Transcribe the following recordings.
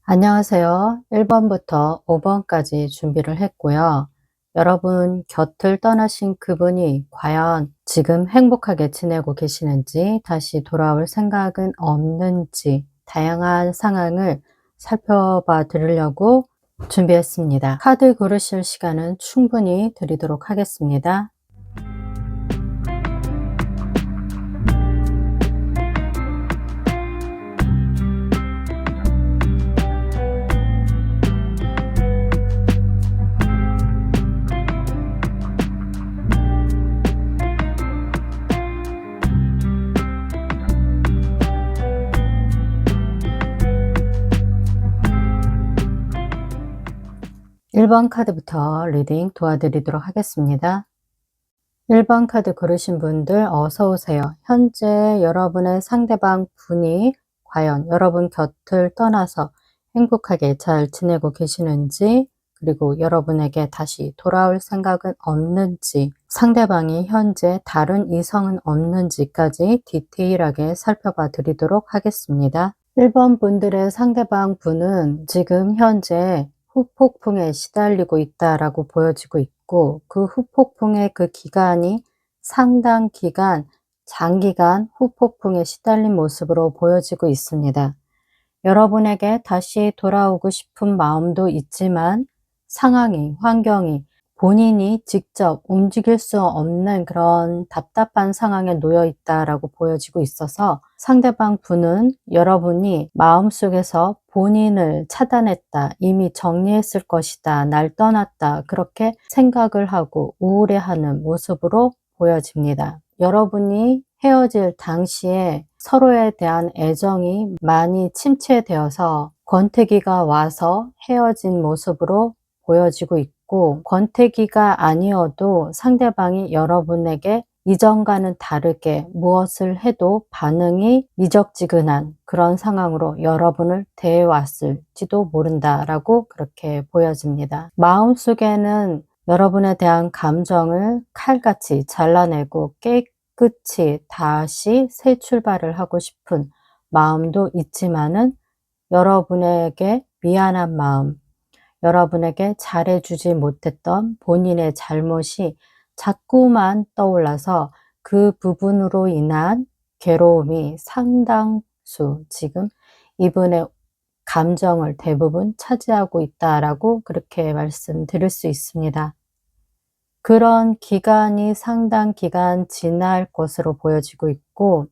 안녕하세요. 1번부터 5번까지 준비를 했고요. 여러분 곁을 떠나신 그분이 과연 지금 행복하게 지내고 계시는지, 다시 돌아올 생각은 없는지, 다양한 상황을 살펴봐 드리려고 준비했습니다. 카드 고르실 시간은 충분히 드리도록 하겠습니다. 1번 카드부터 리딩 도와드리도록 하겠습니다. 1번 카드 고르신 분들 어서 오세요. 현재 여러분의 상대방 분이 과연 여러분 곁을 떠나서 행복하게 잘 지내고 계시는지, 그리고 여러분에게 다시 돌아올 생각은 없는지, 상대방이 현재 다른 이성은 없는지까지 디테일하게 살펴봐 드리도록 하겠습니다. 1번 분들의 상대방 분은 지금 현재 후폭풍에 시달리고 있다라고 보여지고 있고, 그 후폭풍의 그 기간이 상당 기간, 장기간 후폭풍에 시달린 모습으로 보여지고 있습니다. 여러분에게 다시 돌아오고 싶은 마음도 있지만 상황이, 환경이 본인이 직접 움직일 수 없는 그런 답답한 상황에 놓여 있다라고 보여지고 있어서, 상대방 분은 여러분이 마음속에서 본인을 차단했다, 이미 정리했을 것이다, 날 떠났다, 그렇게 생각을 하고 우울해하는 모습으로 보여집니다. 여러분이 헤어질 당시에 서로에 대한 애정이 많이 침체되어서 권태기가 와서 헤어진 모습으로 보여지고 있고, 권태기가 아니어도 상대방이 여러분에게 이전과는 다르게 무엇을 해도 반응이 미적지근한 그런 상황으로 여러분을 대해왔을지도 모른다라고 그렇게 보여집니다. 마음속에는 여러분에 대한 감정을 칼같이 잘라내고 깨끗이 다시 새 출발을 하고 싶은 마음도 있지만은, 여러분에게 미안한 마음, 여러분에게 잘해주지 못했던 본인의 잘못이 자꾸만 떠올라서 그 부분으로 인한 괴로움이 상당수 지금 이분의 감정을 대부분 차지하고 있다라고 그렇게 말씀드릴 수 있습니다. 그런 기간이 상당 기간 지날 것으로 보여지고 있고,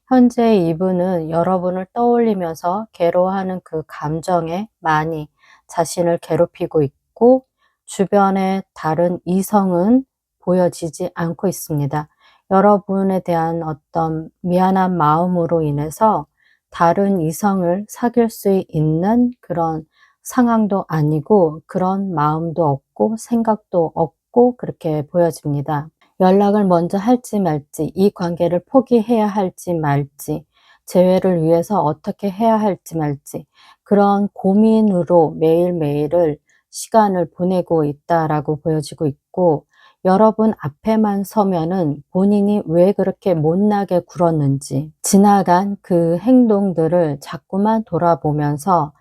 현재 이분은 여러분을 떠올리면서 괴로워하는 그 감정에 많이 자신을 괴롭히고 있고, 주변에 다른 이성은 보여지지 않고 있습니다. 여러분에 대한 어떤 미안한 마음으로 인해서 다른 이성을 사귈 수 있는 그런 상황도 아니고, 그런 마음도 없고 생각도 없고 그렇게 보여집니다. 연락을 먼저 할지 말지, 이 관계를 포기해야 할지 말지, 재회를 위해서 어떻게 해야 할지 말지, 그런 고민으로 매일매일을 시간을 보내고 있다라고 보여지고 있고, 여러분 앞에만 서면은 본인이 왜 그렇게 못나게 굴었는지, 지나간 그 행동들을 자꾸만 돌아보면서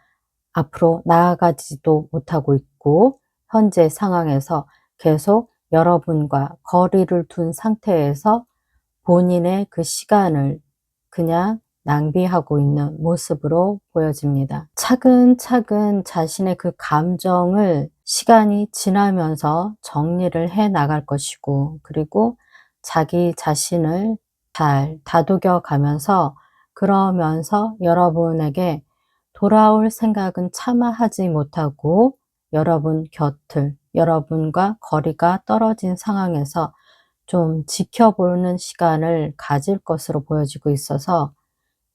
앞으로 나아가지도 못하고 있고, 현재 상황에서 계속 여러분과 거리를 둔 상태에서 본인의 그 시간을 그냥 낭비하고 있는 모습으로 보여집니다. 차근차근 자신의 그 감정을 시간이 지나면서 정리를 해 나갈 것이고, 그리고 자기 자신을 잘 다독여 가면서, 그러면서 여러분에게 돌아올 생각은 차마 하지 못하고, 여러분 곁을, 여러분과 거리가 떨어진 상황에서 좀 지켜보는 시간을 가질 것으로 보여지고 있어서,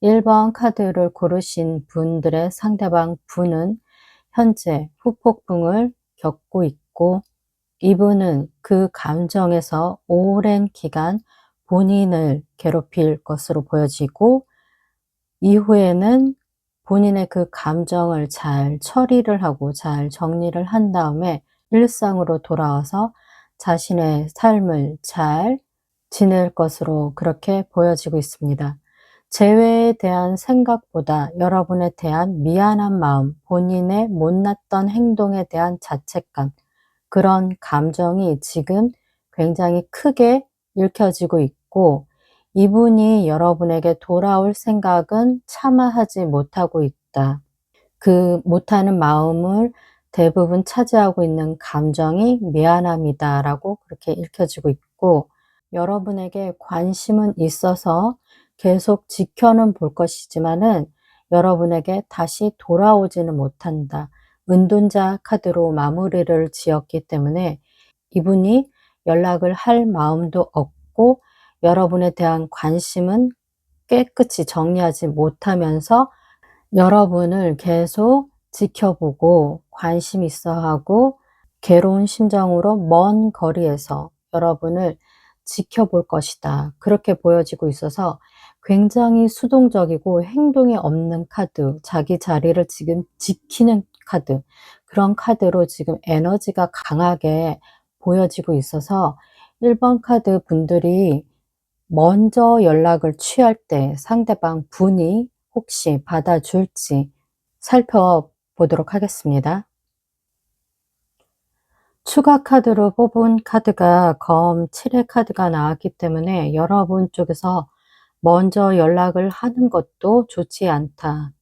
1번 카드를 고르신 분들의 상대방 분은 현재 후폭풍을 겪고 있고, 이분은 그 감정에서 오랜 기간 본인을 괴롭힐 것으로 보여지고, 이후에는 본인의 그 감정을 잘 처리를 하고 잘 정리를 한 다음에 일상으로 돌아와서 자신의 삶을 잘 지낼 것으로 그렇게 보여지고 있습니다. 재회에 대한 생각보다 여러분에 대한 미안한 마음, 본인의 못났던 행동에 대한 자책감, 그런 감정이 지금 굉장히 크게 읽혀지고 있고, 이분이 여러분에게 돌아올 생각은 차마 하지 못하고 있다. 그 못하는 마음을 대부분 차지하고 있는 감정이 미안함이다라고 그렇게 읽혀지고 있고, 여러분에게 관심은 있어서 계속 지켜는 볼 것이지만은 여러분에게 다시 돌아오지는 못한다. 은둔자 카드로 마무리를 지었기 때문에 이분이 연락을 할 마음도 없고, 여러분에 대한 관심은 깨끗이 정리하지 못하면서 여러분을 계속 지켜보고 관심 있어 하고 괴로운 심정으로 먼 거리에서 여러분을 지켜볼 것이다. 그렇게 보여지고 있어서 굉장히 수동적이고 행동이 없는 카드, 자기 자리를 지금 지키는 카드, 그런 카드로 지금 에너지가 강하게 보여지고 있어서 1번 카드 분들이 먼저 연락을 취할 때 상대방 분이 혹시 받아줄지 살펴보도록 하겠습니다. 추가 카드로 뽑은 카드가 검 7의 카드가 나왔기 때문에 여러분 쪽에서 먼저 연락을 하는 것도 좋지 않다.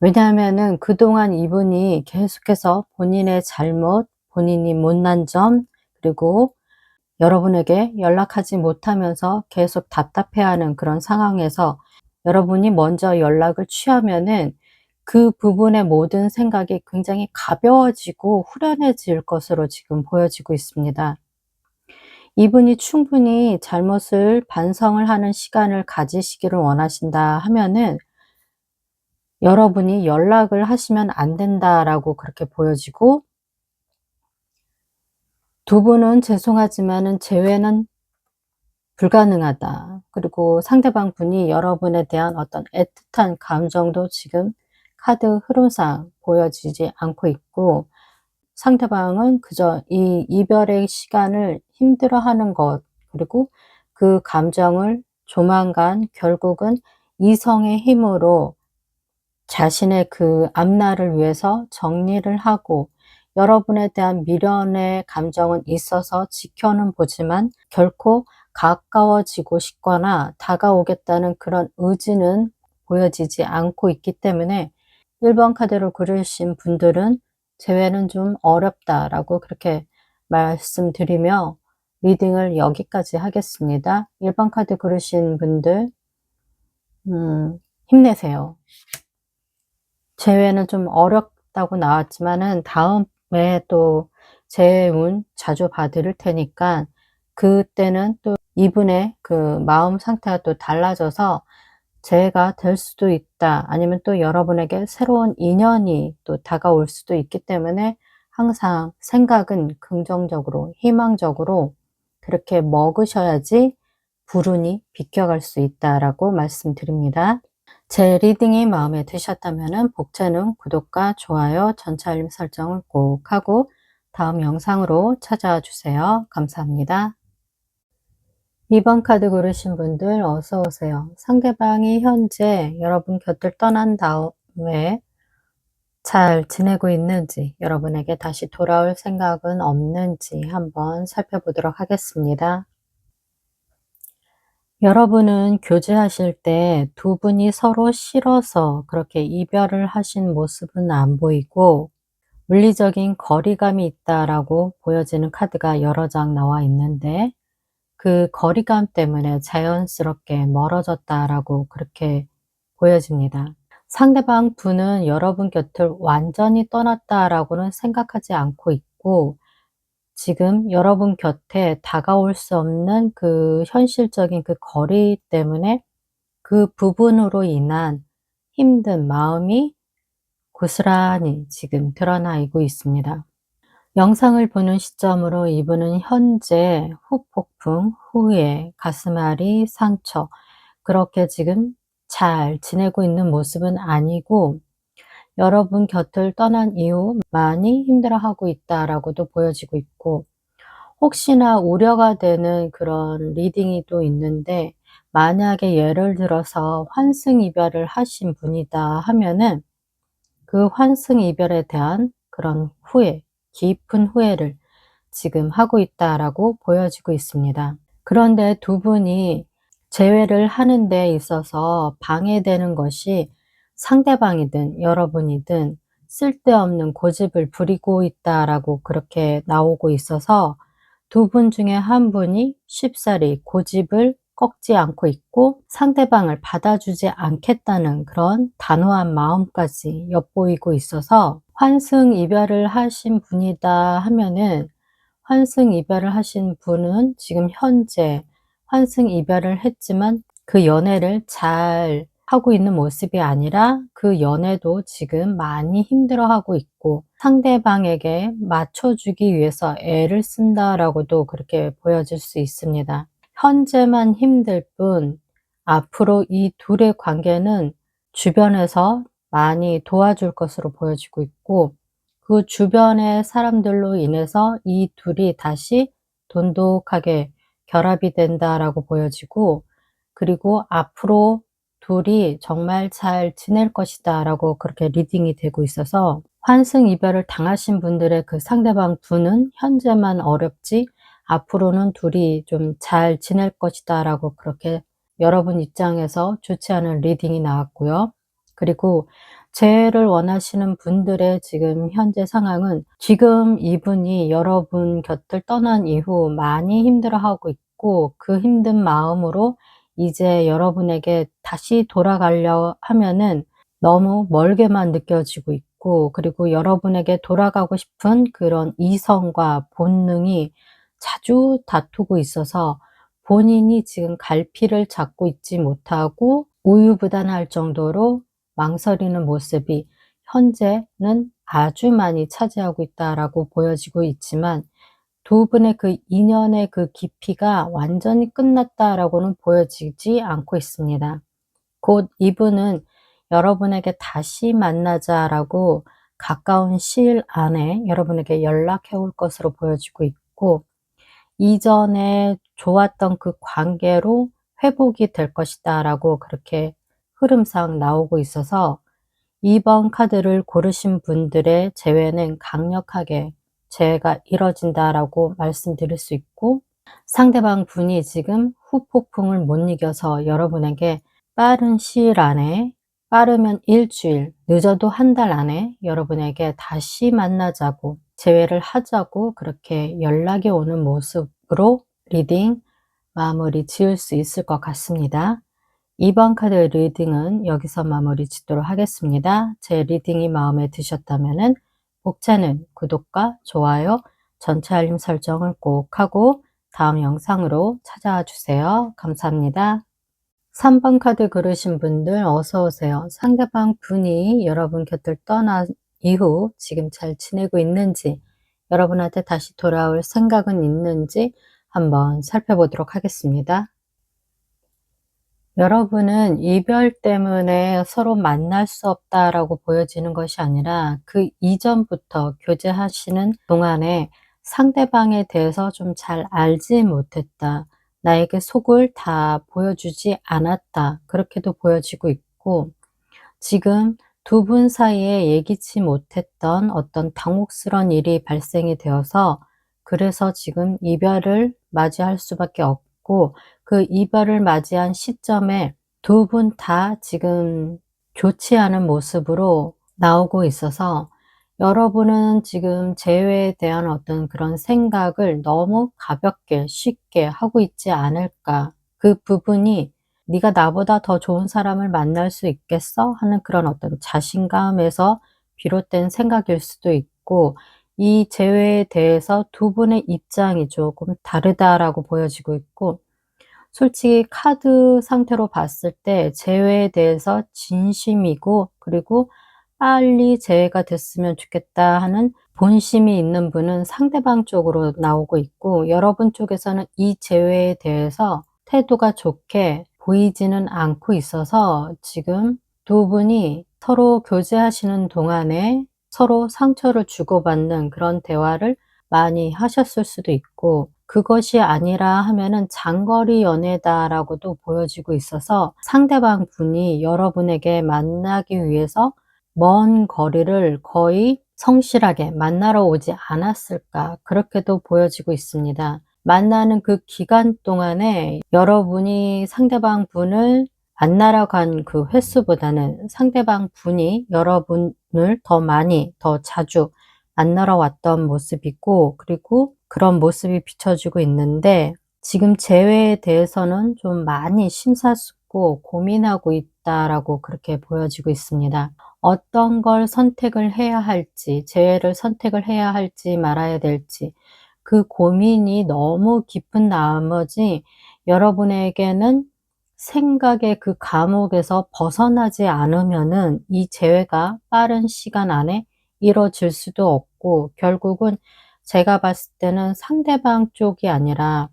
왜냐하면은 그동안 이분이 계속해서 본인의 잘못, 본인이 못난 점, 그리고 여러분에게 연락하지 못하면서 계속 답답해하는 그런 상황에서 여러분이 먼저 연락을 취하면은 그 부분의 모든 생각이 굉장히 가벼워지고 후련해질 것으로 지금 보여지고 있습니다. 이분이 충분히 잘못을 반성을 하는 시간을 가지시기를 원하신다 하면은 여러분이 연락을 하시면 안 된다라고 그렇게 보여지고, 두 분은 죄송하지만은 재회는 불가능하다. 그리고 상대방 분이 여러분에 대한 어떤 애틋한 감정도 지금 카드 흐름상 보여지지 않고 있고, 상대방은 그저 이 이별의 시간을 힘들어하는 것, 그리고 그 감정을 조만간 결국은 이성의 힘으로 자신의 그 앞날을 위해서 정리를 하고, 여러분에 대한 미련의 감정은 있어서 지켜는 보지만 결코 가까워지고 싶거나 다가오겠다는 그런 의지는 보여지지 않고 있기 때문에 1번 카드를 고르신 분들은 재회는 좀 어렵다라고 그렇게 말씀드리며 리딩을 여기까지 하겠습니다. 1번 카드 고르신 분들 힘내세요. 재회는 좀 어렵다고 나왔지만은 다음에 또 재운 자주 봐드릴 테니까 그때는 또 이분의 그 마음 상태가 또 달라져서 재해가 될 수도 있다. 아니면 또 여러분에게 새로운 인연이 또 다가올 수도 있기 때문에 항상 생각은 긍정적으로, 희망적으로 그렇게 먹으셔야지 불운이 비껴갈 수 있다라고 말씀드립니다. 제 리딩이 마음에 드셨다면 복채는 구독과 좋아요, 전체 알림 설정을 꼭 하고 다음 영상으로 찾아와 주세요. 감사합니다. 2번 카드 고르신 분들 어서 오세요. 상대방이 현재 여러분 곁을 떠난 다음에 잘 지내고 있는지, 여러분에게 다시 돌아올 생각은 없는지 한번 살펴보도록 하겠습니다. 여러분은 교제하실 때 두 분이 서로 싫어서 그렇게 이별을 하신 모습은 안 보이고, 물리적인 거리감이 있다라고 보여지는 카드가 여러 장 나와 있는데, 그 거리감 때문에 자연스럽게 멀어졌다라고 그렇게 보여집니다. 상대방 분은 여러분 곁을 완전히 떠났다라고는 생각하지 않고 있고, 지금 여러분 곁에 다가올 수 없는 그 현실적인 그 거리 때문에 그 부분으로 인한 힘든 마음이 고스란히 지금 드러나고 있습니다. 영상을 보는 시점으로 이분은 현재 후폭풍, 후회, 가슴앓이, 상처, 그렇게 지금 잘 지내고 있는 모습은 아니고 여러분 곁을 떠난 이후 많이 힘들어하고 있다라고도 보여지고 있고, 혹시나 우려가 되는 그런 리딩이 또 있는데 만약에 예를 들어서 환승 이별을 하신 분이다 하면은 그 환승 이별에 대한 그런 후회, 깊은 후회를 지금 하고 있다라고 보여지고 있습니다. 그런데 두 분이 재회를 하는 데 있어서 방해되는 것이 상대방이든 여러분이든 쓸데없는 고집을 부리고 있다라고 그렇게 나오고 있어서 두 분 중에 한 분이 쉽사리 고집을 꺾지 않고 있고 상대방을 받아주지 않겠다는 그런 단호한 마음까지 엿보이고 있어서 환승 이별을 하신 분이다 하면은 환승 이별을 하신 분은 지금 현재 환승 이별을 했지만 그 연애를 잘 하고 있는 모습이 아니라 그 연애도 지금 많이 힘들어하고 있고 상대방에게 맞춰주기 위해서 애를 쓴다라고도 그렇게 보여질 수 있습니다. 현재만 힘들 뿐 앞으로 이 둘의 관계는 주변에서 많이 도와줄 것으로 보여지고 있고 그 주변의 사람들로 인해서 이 둘이 다시 돈독하게 결합이 된다라고 보여지고 그리고 앞으로 둘이 정말 잘 지낼 것이다 라고 그렇게 리딩이 되고 있어서 환승 이별을 당하신 분들의 그 상대방 분은 현재만 어렵지 앞으로는 둘이 좀 잘 지낼 것이다 라고 그렇게 여러분 입장에서 좋지 않은 리딩이 나왔고요. 그리고 재회를 원하시는 분들의 지금 현재 상황은 지금 이분이 여러분 곁을 떠난 이후 많이 힘들어하고 있고 그 힘든 마음으로 이제 여러분에게 다시 돌아가려 하면은 너무 멀게만 느껴지고 있고 그리고 여러분에게 돌아가고 싶은 그런 이성과 본능이 자주 다투고 있어서 본인이 지금 갈피를 잡고 있지 못하고 우유부단할 정도로 망설이는 모습이 현재는 아주 많이 차지하고 있다라고 보여지고 있지만 두 분의 그 인연의 그 깊이가 완전히 끝났다라고는 보여지지 않고 있습니다. 곧 이분은 여러분에게 다시 만나자라고 가까운 시일 안에 여러분에게 연락해 올 것으로 보여지고 있고 이전에 좋았던 그 관계로 회복이 될 것이다 라고 그렇게 흐름상 나오고 있어서 2번 카드를 고르신 분들의 재회는 강력하게 재회가 이뤄진다라고 말씀드릴 수 있고 상대방 분이 지금 후폭풍을 못 이겨서 여러분에게 빠른 시일 안에 빠르면 일주일, 늦어도 한 달 안에 여러분에게 다시 만나자고 재회를 하자고 그렇게 연락이 오는 모습으로 리딩 마무리 지을 수 있을 것 같습니다. 2번 카드 리딩은 여기서 마무리 짓도록 하겠습니다. 제 리딩이 마음에 드셨다면 복채는 구독과 좋아요, 전체 알림 설정을 꼭 하고 다음 영상으로 찾아와 주세요. 감사합니다. 3번 카드 고르신 분들 어서 오세요. 상대방 분이 여러분 곁을 떠난 이후 지금 잘 지내고 있는지 여러분한테 다시 돌아올 생각은 있는지 한번 살펴보도록 하겠습니다. 여러분은 이별 때문에 서로 만날 수 없다라고 보여지는 것이 아니라 그 이전부터 교제하시는 동안에 상대방에 대해서 좀 잘 알지 못했다. 나에게 속을 다 보여주지 않았다. 그렇게도 보여지고 있고 지금 두 분 사이에 예기치 못했던 어떤 당혹스러운 일이 발생이 되어서 그래서 지금 이별을 맞이할 수밖에 없고 그 이별을 맞이한 시점에 두 분 다 지금 좋지 않은 모습으로 나오고 있어서 여러분은 지금 재회에 대한 어떤 그런 생각을 너무 가볍게 쉽게 하고 있지 않을까. 그 부분이 '네가 나보다 더 좋은 사람을 만날 수 있겠어?' 하는 그런 어떤 자신감에서 비롯된 생각일 수도 있고 이 재회에 대해서 두 분의 입장이 조금 다르다라고 보여지고 있고 솔직히 카드 상태로 봤을 때 재회에 대해서 진심이고 그리고 '빨리 재회가 됐으면 좋겠다.' 하는 본심이 있는 분은 상대방 쪽으로 나오고 있고 여러분 쪽에서는 이 재회에 대해서 태도가 좋게 보이지는 않고 있어서 지금 두 분이 서로 교제하시는 동안에 서로 상처를 주고받는 그런 대화를 많이 하셨을 수도 있고 그것이 아니라 하면은 장거리 연애다라고도 보여지고 있어서 상대방 분이 여러분에게 만나기 위해서 먼 거리를 거의 성실하게 만나러 오지 않았을까, 그렇게도 보여지고 있습니다. 만나는 그 기간 동안에 여러분이 상대방 분을 만나러 간 그 횟수보다는 상대방 분이 여러분을 더 많이, 더 자주 만나러 왔던 모습이고, 그리고 그런 모습이 비춰지고 있는데, 지금 재회에 대해서는 좀 많이 심사숙고 고민하고 있다라고 그렇게 보여지고 있습니다. 어떤 걸 선택을 해야 할지, 재회를 선택을 해야 할지 말아야 될지, 그 고민이 너무 깊은 나머지 여러분에게는 생각의 그 감옥에서 벗어나지 않으면은 이 재회가 빠른 시간 안에 이뤄질 수도 없고, 결국은 제가 봤을 때는 상대방 쪽이 아니라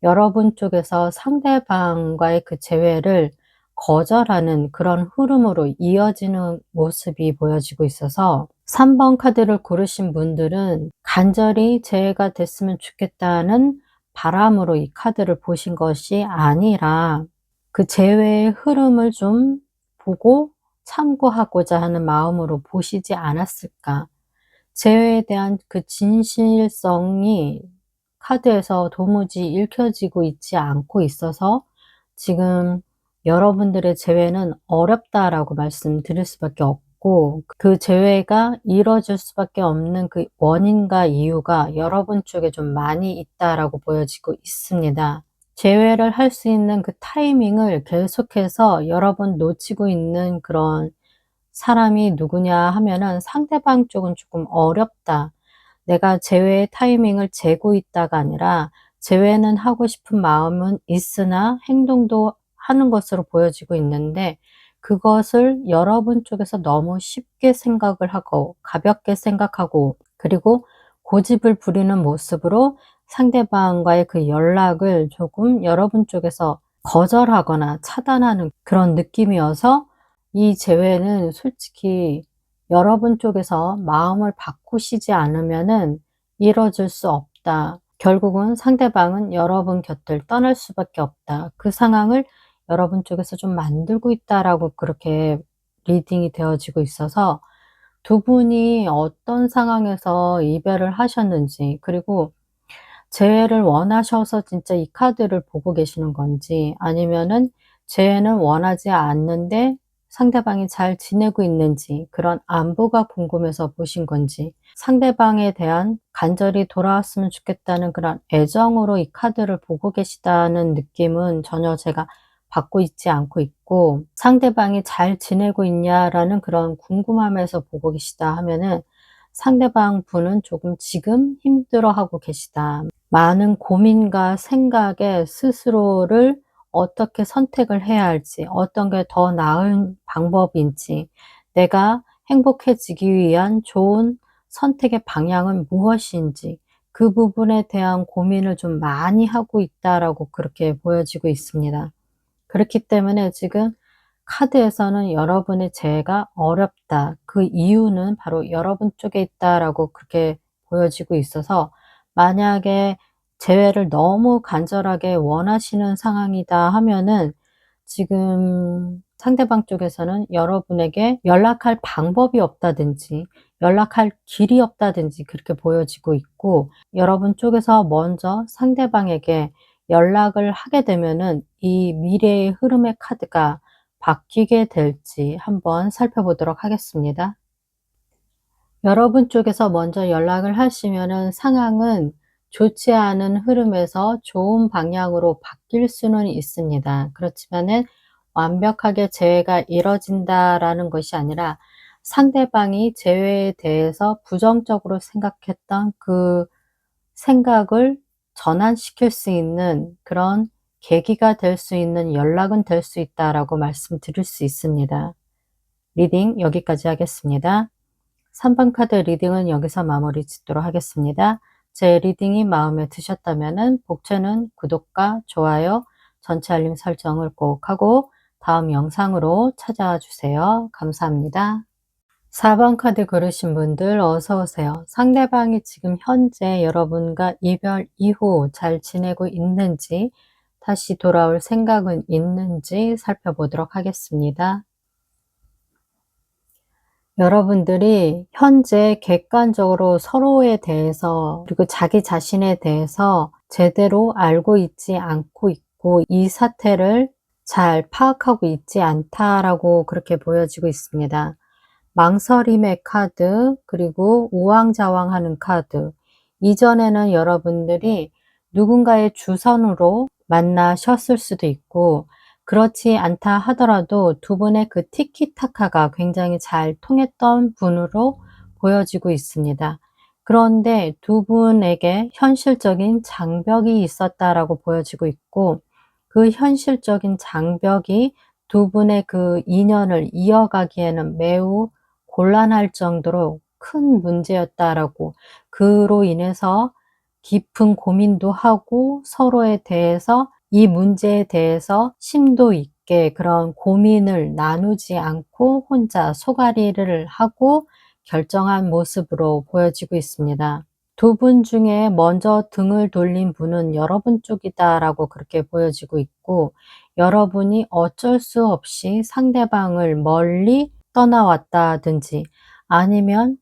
여러분 쪽에서 상대방과의 그 재회를 거절하는 그런 흐름으로 이어지는 모습이 보여지고 있어서, 3번 카드를 고르신 분들은 간절히 재회가 됐으면 좋겠다는 바람으로 이 카드를 보신 것이 아니라 그 재회의 흐름을 좀 보고 참고하고자 하는 마음으로 보시지 않았을까. 재회에 대한 그 진실성이 카드에서 도무지 읽혀지고 있지 않고 있어서 지금 여러분들의 재회는 어렵다라고 말씀드릴 수밖에 없고, 그 재회가 이뤄질 수밖에 없는 그 원인과 이유가 여러분 쪽에 좀 많이 있다라고 보여지고 있습니다. 재회를 할 수 있는 그 타이밍을 계속해서 여러분 놓치고 있는 그런 사람이 누구냐 하면은 상대방 쪽은 조금 어렵다. 내가 재회의 타이밍을 재고 있다가 아니라 재회는 하고 싶은 마음은 있으나 행동도 하는 것으로 보여지고 있는데, 그것을 여러분 쪽에서 너무 쉽게 생각을 하고 가볍게 생각하고, 그리고 고집을 부리는 모습으로 상대방과의 그 연락을 조금 여러분 쪽에서 거절하거나 차단하는 그런 느낌이어서, 이 재회는 솔직히 여러분 쪽에서 마음을 바꾸시지 않으면은 이뤄질 수 없다. 결국은 상대방은 여러분 곁을 떠날 수밖에 없다. 그 상황을 여러분 쪽에서 좀 만들고 있다라고 그렇게 리딩이 되어지고 있어서, 두 분이 어떤 상황에서 이별을 하셨는지, 그리고 재회를 원하셔서 진짜 이 카드를 보고 계시는 건지, 아니면은 재회는 원하지 않는데 상대방이 잘 지내고 있는지, 그런 안부가 궁금해서 보신 건지, 상대방에 대한 간절히 돌아왔으면 좋겠다는 그런 애정으로 이 카드를 보고 계시다는 느낌은 전혀 제가 받고 있지 않고 있고, 상대방이 잘 지내고 있냐라는 그런 궁금함에서 보고 계시다 하면은 상대방 분은 조금 지금 힘들어하고 계시다. 많은 고민과 생각에 스스로를 어떻게 선택을 해야 할지, 어떤 게 더 나은 방법인지, 내가 행복해지기 위한 좋은 선택의 방향은 무엇인지, 그 부분에 대한 고민을 좀 많이 하고 있다라고 그렇게 보여지고 있습니다. 그렇기 때문에 지금 카드에서는 여러분의 재회가 어렵다. 그 이유는 바로 여러분 쪽에 있다라고 그렇게 보여지고 있어서, 만약에 재회를 너무 간절하게 원하시는 상황이다 하면은 지금 상대방 쪽에서는 여러분에게 연락할 방법이 없다든지 연락할 길이 없다든지 그렇게 보여지고 있고, 여러분 쪽에서 먼저 상대방에게 연락을 하게 되면은 이 미래의 흐름의 카드가 바뀌게 될지 한번 살펴보도록 하겠습니다. 여러분 쪽에서 먼저 연락을 하시면은 상황은 좋지 않은 흐름에서 좋은 방향으로 바뀔 수는 있습니다. 그렇지만은 완벽하게 재회가 이뤄진다라는 것이 아니라, 상대방이 재회에 대해서 부정적으로 생각했던 그 생각을 전환시킬 수 있는 그런 계기가 될 수 있는 연락은 될 수 있다라고 말씀드릴 수 있습니다. 리딩 여기까지 하겠습니다. 3번 카드 리딩은 여기서 마무리 짓도록 하겠습니다. 제 리딩이 마음에 드셨다면 복채는 구독과 좋아요, 전체 알림 설정을 꼭 하고 다음 영상으로 찾아와 주세요. 감사합니다. 4번 카드 고르신 분들 어서 오세요. 상대방이 지금 현재 여러분과 이별 이후 잘 지내고 있는지, 다시 돌아올 생각은 있는지 살펴보도록 하겠습니다. 여러분들이 현재 객관적으로 서로에 대해서, 그리고 자기 자신에 대해서 제대로 알고 있지 않고 있고, 이 사태를 잘 파악하고 있지 않다라고 그렇게 보여지고 있습니다. 망설임의 카드, 그리고 우왕좌왕하는 카드. 이전에는 여러분들이 누군가의 주선으로 만나셨을 수도 있고, 그렇지 않다 하더라도 두 분의 그 티키타카가 굉장히 잘 통했던 분으로 보여지고 있습니다. 그런데 두 분에게 현실적인 장벽이 있었다라고 보여지고 있고, 그 현실적인 장벽이 두 분의 그 인연을 이어가기에는 매우 곤란할 정도로 큰 문제였다라고, 그로 인해서 깊은 고민도 하고 서로에 대해서 이 문제에 대해서 심도 있게 그런 고민을 나누지 않고 혼자 소가리를 하고 결정한 모습으로 보여지고 있습니다. 두 분 중에 먼저 등을 돌린 분은 여러분 쪽이다라고 그렇게 보여지고 있고, 여러분이 어쩔 수 없이 상대방을 멀리 떠나왔다든지, 아니면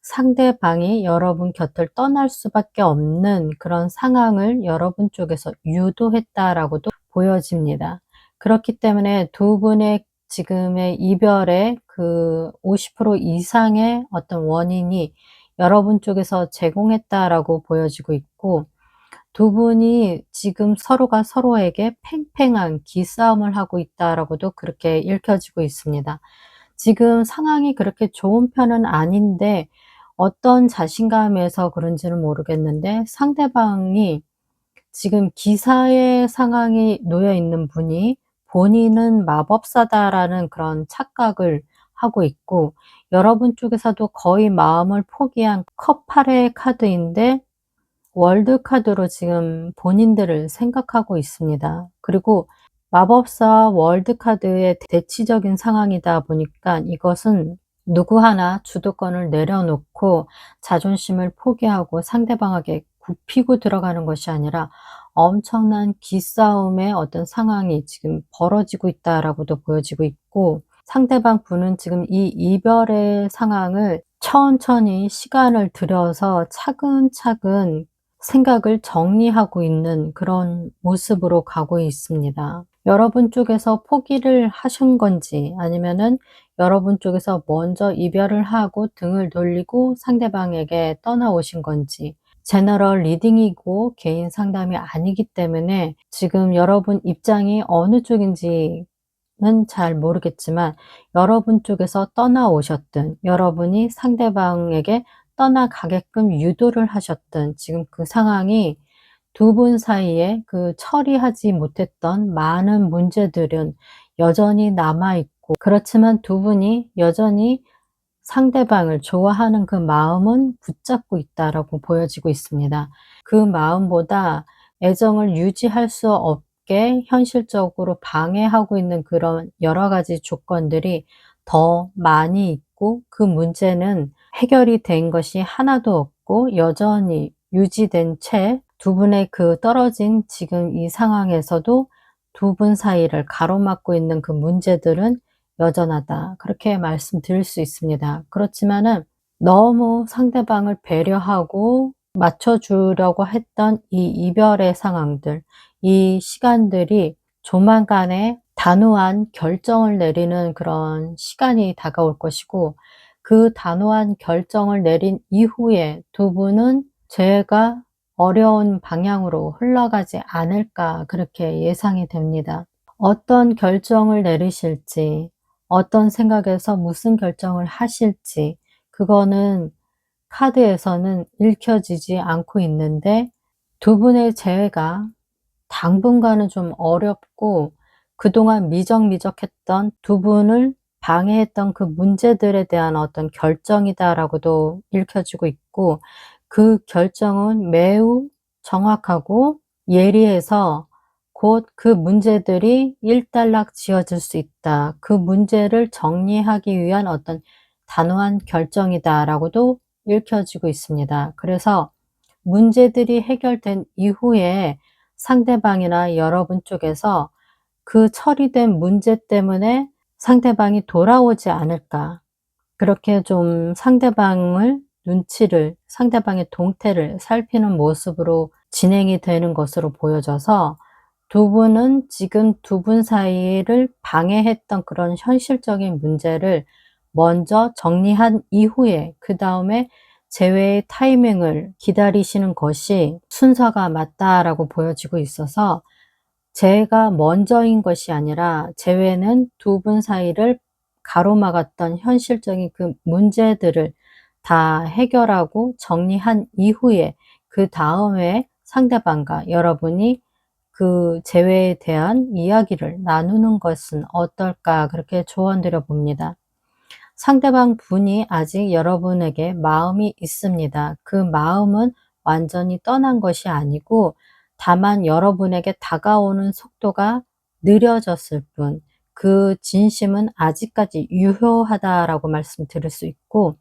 상대방이 여러분 곁을 떠날 수밖에 없는 그런 상황을 여러분 쪽에서 유도했다라고도 보여집니다. 그렇기 때문에 두 분의 지금의 이별의 그 50% 이상의 어떤 원인이 여러분 쪽에서 제공했다라고 보여지고 있고, 두 분이 지금 서로가 서로에게 팽팽한 기싸움을 하고 있다라고도 그렇게 읽혀지고 있습니다. 지금 상황이 그렇게 좋은 편은 아닌데, 어떤 자신감에서 그런지는 모르겠는데 상대방이 지금 기사의 상황이 놓여 있는 분이 본인은 마법사다라는 그런 착각을 하고 있고, 여러분 쪽에서도 거의 마음을 포기한 컵 8의 카드인데 월드 카드로 지금 본인들을 생각하고 있습니다. 그리고 마법사 월드 카드의 대치적인 상황이다 보니까 이것은 누구 하나 주도권을 내려놓고 자존심을 포기하고 상대방에게 굽히고 들어가는 것이 아니라 엄청난 기싸움의 어떤 상황이 지금 벌어지고 있다라고도 보여지고 있고, 상대방 분은 지금 이 이별의 상황을 천천히 시간을 들여서 차근차근 생각을 정리하고 있는 그런 모습으로 가고 있습니다. 여러분 쪽에서 포기를 하신 건지, 아니면은 여러분 쪽에서 먼저 이별을 하고 등을 돌리고 상대방에게 떠나오신 건지, 제너럴 리딩이고 개인 상담이 아니기 때문에 지금 여러분 입장이 어느 쪽인지는 잘 모르겠지만, 여러분 쪽에서 떠나오셨든 여러분이 상대방에게 떠나가게끔 유도를 하셨든, 지금 그 상황이 두 분 사이에 그 처리하지 못했던 많은 문제들은 여전히 남아 있고, 그렇지만 두 분이 여전히 상대방을 좋아하는 그 마음은 붙잡고 있다라고 보여지고 있습니다. 그 마음보다 애정을 유지할 수 없게 현실적으로 방해하고 있는 그런 여러 가지 조건들이 더 많이 있고, 그 문제는 해결이 된 것이 하나도 없고 여전히 유지된 채 두 분의 그 떨어진 지금 이 상황에서도 두 분 사이를 가로막고 있는 그 문제들은 여전하다, 그렇게 말씀드릴 수 있습니다. 그렇지만은 너무 상대방을 배려하고 맞춰주려고 했던 이 이별의 상황들, 이 시간들이 조만간에 단호한 결정을 내리는 그런 시간이 다가올 것이고, 그 단호한 결정을 내린 이후에 두 분은 제가 어려운 방향으로 흘러가지 않을까 그렇게 예상이 됩니다. 어떤 결정을 내리실지, 어떤 생각에서 무슨 결정을 하실지, 그거는 카드에서는 읽혀지지 않고 있는데, 두 분의 재회가 당분간은 좀 어렵고, 그동안 미적미적했던 두 분을 방해했던 그 문제들에 대한 어떤 결정이다라고도 읽혀지고 있고, 그 결정은 매우 정확하고 예리해서 곧 그 문제들이 일단락 지어질 수 있다. 그 문제를 정리하기 위한 어떤 단호한 결정이다라고도 읽혀지고 있습니다. 그래서 문제들이 해결된 이후에 상대방이나 여러분 쪽에서 그 처리된 문제 때문에 상대방이 돌아오지 않을까. 그렇게 좀 상대방을 눈치를, 상대방의 동태를 살피는 모습으로 진행이 되는 것으로 보여져서 두 분은 지금 두 분 사이를 방해했던 그런 현실적인 문제를 먼저 정리한 이후에 그다음에 재회의 타이밍을 기다리시는 것이 순서가 맞다라고 보여지고 있어서 재회가 먼저인 것이 아니라 재회는 두 분 사이를 가로막았던 현실적인 그 문제들을 다 해결하고 정리한 이후에 그다음에 상대방과 여러분이 그 재회에 대한 이야기를 나누는 것은 어떨까, 그렇게 조언드려 봅니다. 상대방 분이 아직 여러분에게 마음이 있습니다. 그 마음은 완전히 떠난 것이 아니고 다만 여러분에게 다가오는 속도가 느려졌을 뿐, 그 진심은 아직까지 유효하다라고 말씀드릴 수 있고,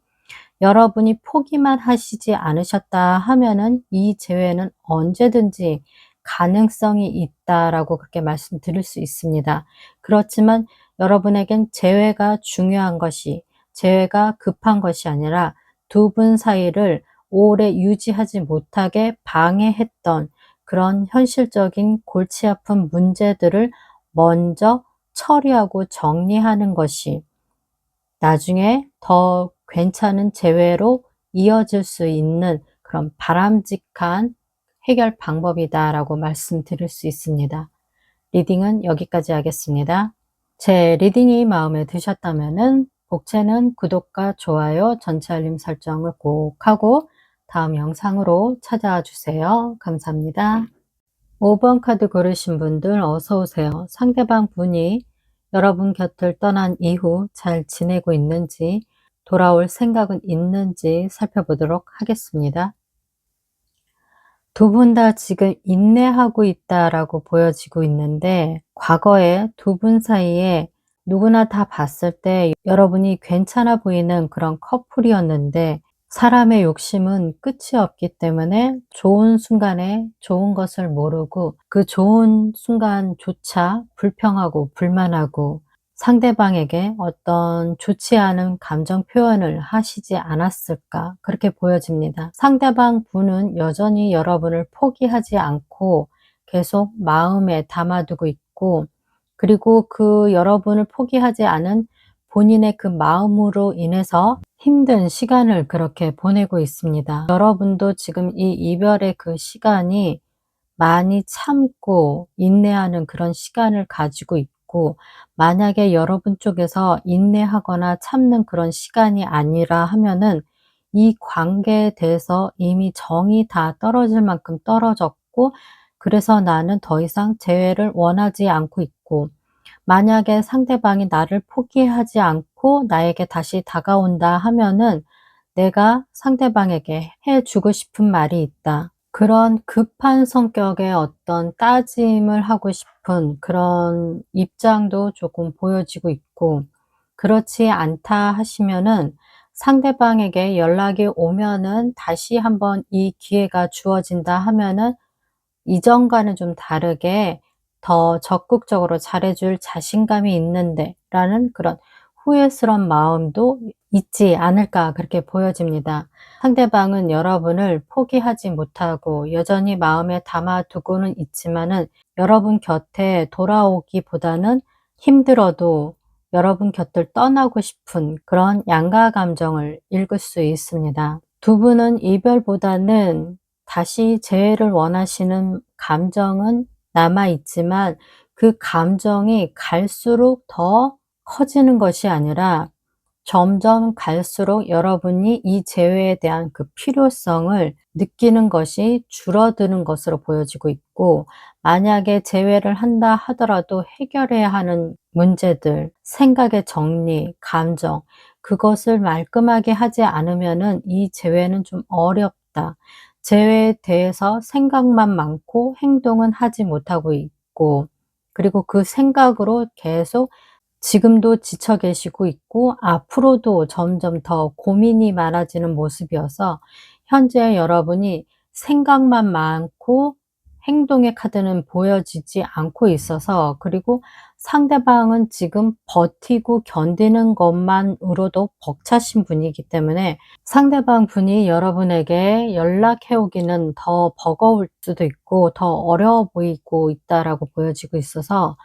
여러분이 포기만 하시지 않으셨다 하면은 이 재회는 언제든지 가능성이 있다라고 그렇게 말씀드릴 수 있습니다. 그렇지만 여러분에겐 재회가 중요한 것이, 재회가 급한 것이 아니라 두 분 사이를 오래 유지하지 못하게 방해했던 그런 현실적인 골치 아픈 문제들을 먼저 처리하고 정리하는 것이 나중에 더 괜찮은 재회로 이어질 수 있는 그런 바람직한 해결 방법이다라고 말씀드릴 수 있습니다. 리딩은 여기까지 하겠습니다. 제 리딩이 마음에 드셨다면은 복채는 구독과 좋아요, 전체 알림 설정을 꼭 하고 다음 영상으로 찾아와 주세요. 감사합니다. 5번 카드 고르신 분들 어서 오세요. 상대방 분이 여러분 곁을 떠난 이후 잘 지내고 있는지, 돌아올 생각은 있는지 살펴보도록 하겠습니다. 두 분 다 지금 인내하고 있다라고 보여지고 있는데, 과거에 두 분 사이에 누구나 다 봤을 때 여러분이 괜찮아 보이는 그런 커플이었는데, 사람의 욕심은 끝이 없기 때문에 좋은 순간에 좋은 것을 모르고 그 좋은 순간조차 불평하고 불만하고 상대방에게 어떤 좋지 않은 감정 표현을 하시지 않았을까, 그렇게 보여집니다. 상대방 분은 여전히 여러분을 포기하지 않고 계속 마음에 담아두고 있고, 그리고 그 여러분을 포기하지 않은 본인의 그 마음으로 인해서 힘든 시간을 그렇게 보내고 있습니다. 여러분도 지금 이 이별의 그 시간이 많이 참고 인내하는 그런 시간을 가지고 있고, 만약에 여러분 쪽에서 인내하거나 참는 그런 시간이 아니라 하면은 이 관계에 대해서 이미 정이 다 떨어질 만큼 떨어졌고, 그래서 나는 더 이상 재회를 원하지 않고 있고, 만약에 상대방이 나를 포기하지 않고 나에게 다시 다가온다 하면은 내가 상대방에게 해 주고 싶은 말이 있다. 그런 급한 성격의 어떤 따짐을 하고 싶은 그런 입장도 조금 보여지고 있고, 그렇지 않다 하시면은 상대방에게 연락이 오면은 다시 한번 이 기회가 주어진다 하면은 이전과는 좀 다르게 더 적극적으로 잘해줄 자신감이 있는데 라는 그런 후회스러운 마음도 있지 않을까, 그렇게 보여집니다. 상대방은 여러분을 포기하지 못하고 여전히 마음에 담아두고는 있지만은 여러분 곁에 돌아오기보다는 힘들어도 여러분 곁을 떠나고 싶은 그런 양가 감정을 읽을 수 있습니다. 두 분은 이별보다는 다시 재회를 원하시는 감정은 남아 있지만 그 감정이 갈수록 더 커지는 것이 아니라 점점 갈수록 여러분이 이 재회에 대한 그 필요성을 느끼는 것이 줄어드는 것으로 보여지고 있고, 만약에 재회를 한다 하더라도 해결해야 하는 문제들, 생각의 정리, 감정, 그것을 말끔하게 하지 않으면은 이 재회는 좀 어렵다. 재회에 대해서 생각만 많고 행동은 하지 못하고 있고, 그리고 그 생각으로 계속 지금도 지쳐 계시고 있고 앞으로도 점점 더 고민이 많아지는 모습이어서 현재 여러분이 생각만 많고 행동의 카드는 보여지지 않고 있어서, 그리고 상대방은 지금 버티고 견디는 것만으로도 벅차신 분이기 때문에 상대방 분이 여러분에게 연락해 오기는 더 버거울 수도 있고 더 어려워 보이고 있다라고 보여지고 있어서,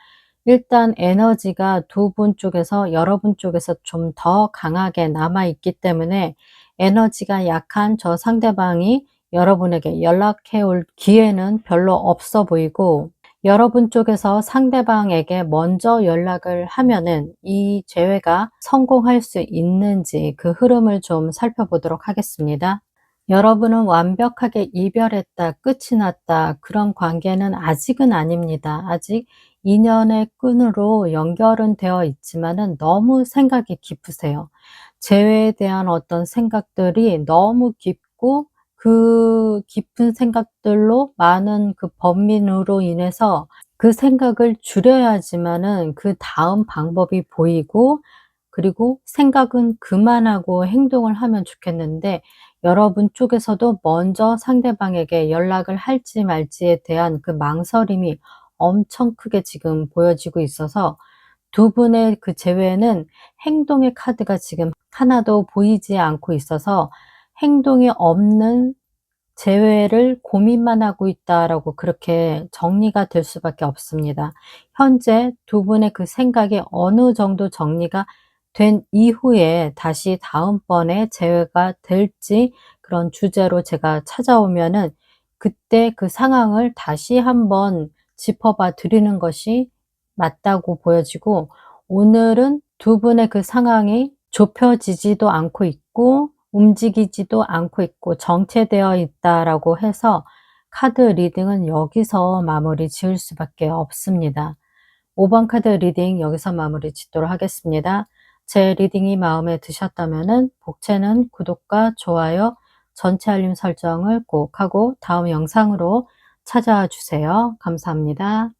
일단 에너지가 두 분 쪽에서, 여러분 쪽에서 좀 더 강하게 남아 있기 때문에 에너지가 약한 저 상대방이 여러분에게 연락해 올 기회는 별로 없어 보이고, 여러분 쪽에서 상대방에게 먼저 연락을 하면은 이 재회가 성공할 수 있는지 그 흐름을 좀 살펴보도록 하겠습니다. 여러분은 완벽하게 이별했다, 끝이 났다, 그런 관계는 아직은 아닙니다. 아직 인연의 끈으로 연결은 되어 있지만은 너무 생각이 깊으세요. 재회에 대한 어떤 생각들이 너무 깊고, 그 깊은 생각들로 많은 그 범민으로 인해서 그 생각을 줄여야지만은 그다음 방법이 보이고, 그리고 생각은 그만하고 행동을 하면 좋겠는데, 여러분 쪽에서도 먼저 상대방에게 연락을 할지 말지에 대한 그 망설임이 엄청 크게 지금 보여지고 있어서, 두 분의 그 재회는 행동의 카드가 지금 하나도 보이지 않고 있어서 행동이 없는 재회를 고민만 하고 있다라고 그렇게 정리가 될 수밖에 없습니다. 현재 두 분의 그 생각이 어느 정도 정리가 된 이후에 다시 다음번에 재회가 될지 그런 주제로 제가 찾아오면은 그때 그 상황을 다시 한번 짚어봐 드리는 것이 맞다고 보여지고, 오늘은 두 분의 그 상황이 좁혀지지도 않고 있고 움직이지도 않고 있고 정체되어 있다라고 해서 카드 리딩은 여기서 마무리 지을 수밖에 없습니다. 5번 카드 리딩 여기서 마무리 짓도록 하겠습니다. 제 리딩이 마음에 드셨다면 복채는 구독과 좋아요, 전체 알림 설정을 꼭 하고 다음 영상으로 찾아와 주세요. 감사합니다.